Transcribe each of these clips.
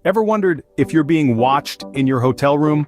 Ever wondered if you're being watched in your hotel room?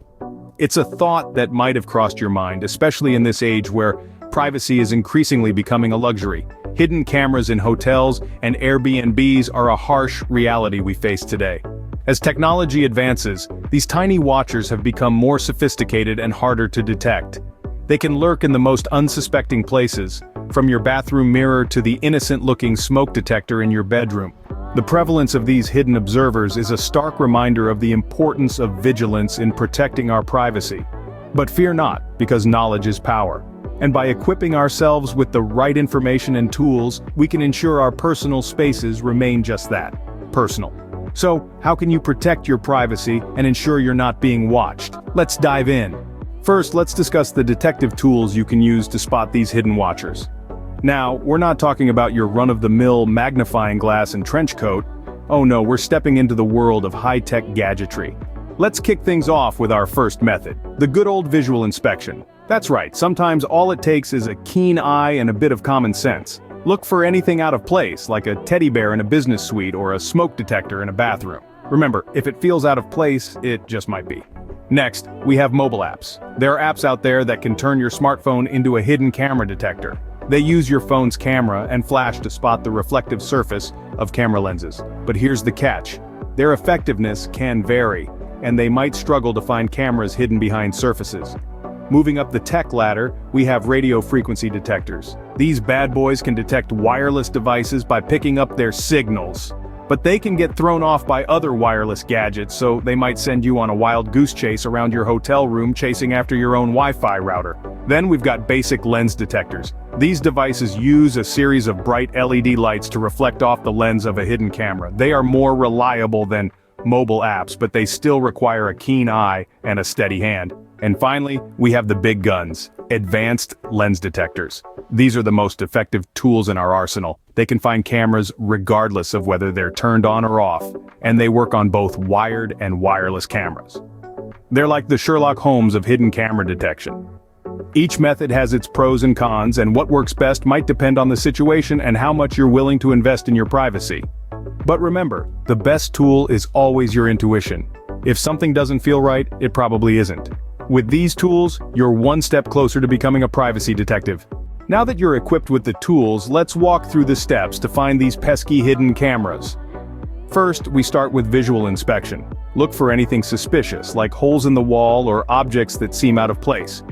It's a thought that might have crossed your mind, especially in this age where privacy is increasingly becoming a luxury. Hidden cameras in hotels and Airbnbs are a harsh reality we face today. As technology advances, these tiny watchers have become more sophisticated and harder to detect. They can lurk in the most unsuspecting places, from your bathroom mirror to the innocent-looking smoke detector in your bedroom. The prevalence of these hidden observers is a stark reminder of the importance of vigilance in protecting our privacy. But fear not, because knowledge is power. And by equipping ourselves with the right information and tools, we can ensure our personal spaces remain just that, personal. So, how can you protect your privacy and ensure you're not being watched? Let's dive in. First, let's discuss the detective tools you can use to spot these hidden watchers. Now, we're not talking about your run-of-the-mill magnifying glass and trench coat. Oh no, we're stepping into the world of high-tech gadgetry. Let's kick things off with our first method, the good old visual inspection. That's right, sometimes all it takes is a keen eye and a bit of common sense. Look for anything out of place, like a teddy bear in a business suite or a smoke detector in a bathroom. Remember, if it feels out of place, it just might be. Next, we have mobile apps. There are apps out there that can turn your smartphone into a hidden camera detector. They use your phone's camera and flash to spot the reflective surface of camera lenses. But here's the catch. Their effectiveness can vary, and they might struggle to find cameras hidden behind surfaces. Moving up the tech ladder, we have radio frequency detectors. These bad boys can detect wireless devices by picking up their signals. But they can get thrown off by other wireless gadgets, so they might send you on a wild goose chase around your hotel room chasing after your own Wi-Fi router. Then we've got basic lens detectors. These devices use a series of bright LED lights to reflect off the lens of a hidden camera. They are more reliable than mobile apps, but they still require a keen eye and a steady hand. And finally, we have the big guns, advanced lens detectors. These are the most effective tools in our arsenal. They can find cameras regardless of whether they're turned on or off, and they work on both wired and wireless cameras. They're like the Sherlock Holmes of hidden camera detection. Each method has its pros and cons, and what works best might depend on the situation and how much you're willing to invest in your privacy. But remember, the best tool is always your intuition. If something doesn't feel right, it probably isn't. With these tools, you're one step closer to becoming a privacy detective. Now that you're equipped with the tools, let's walk through the steps to find these pesky hidden cameras. First, we start with visual inspection. Look for anything suspicious, like holes in the wall or objects that seem out of place.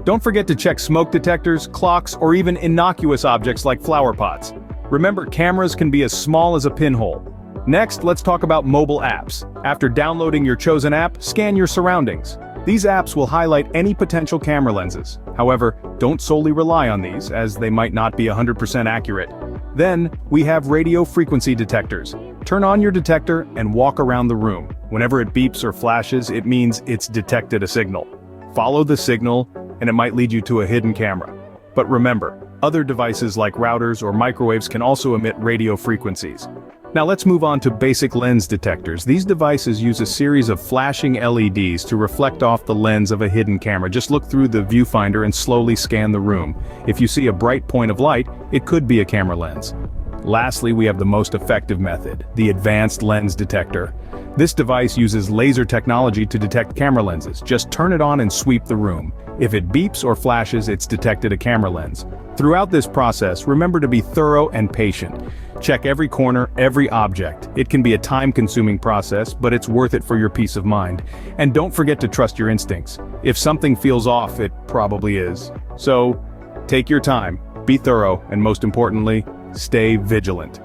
Don't forget to check smoke detectors, clocks, or even innocuous objects like flower pots. Remember, cameras can be as small as a pinhole. Next, let's talk about mobile apps. After downloading your chosen app, scan your surroundings. These apps will highlight any potential camera lenses. However, don't solely rely on these, as they might not be 100% accurate. Then, we have radio frequency detectors. Turn on your detector and walk around the room. Whenever it beeps or flashes, it means it's detected a signal. Follow the signal, and it might lead you to a hidden camera. But remember, other devices like routers or microwaves can also emit radio frequencies. Now let's move on to basic lens detectors. These devices use a series of flashing LEDs to reflect off the lens of a hidden camera. Just look through the viewfinder and slowly scan the room. If you see a bright point of light, it could be a camera lens. Lastly, we have the most effective method, the advanced lens detector. This device uses laser technology to detect camera lenses. Just turn it on and sweep the room. If it beeps or flashes, it's detected a camera lens. Throughout this process, remember to be thorough and patient. Check every corner, every object. It can be a time-consuming process, but it's worth it for your peace of mind. And don't forget to trust your instincts. If something feels off, it probably is. So, take your time, be thorough, and most importantly, stay vigilant.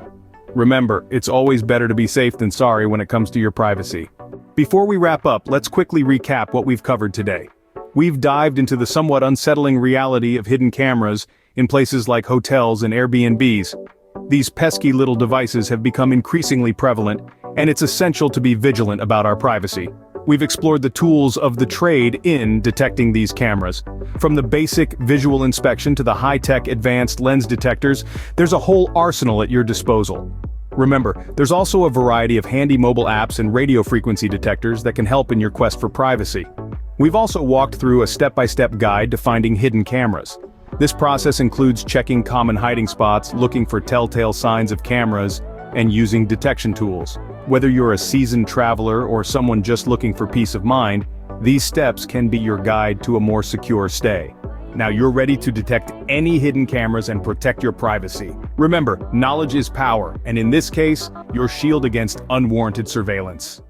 Remember, it's always better to be safe than sorry when it comes to your privacy. Before we wrap up, let's quickly recap what we've covered today. We've dived into the somewhat unsettling reality of hidden cameras in places like hotels and Airbnbs. These pesky little devices have become increasingly prevalent, and it's essential to be vigilant about our privacy. We've explored the tools of the trade in detecting these cameras. From the basic visual inspection to the high-tech advanced lens detectors, there's a whole arsenal at your disposal. Remember, there's also a variety of handy mobile apps and radio frequency detectors that can help in your quest for privacy. We've also walked through a step-by-step guide to finding hidden cameras. This process includes checking common hiding spots, looking for telltale signs of cameras, and using detection tools. Whether you're a seasoned traveler or someone just looking for peace of mind, these steps can be your guide to a more secure stay. Now you're ready to detect any hidden cameras and protect your privacy. Remember, knowledge is power, and in this case, your shield against unwarranted surveillance.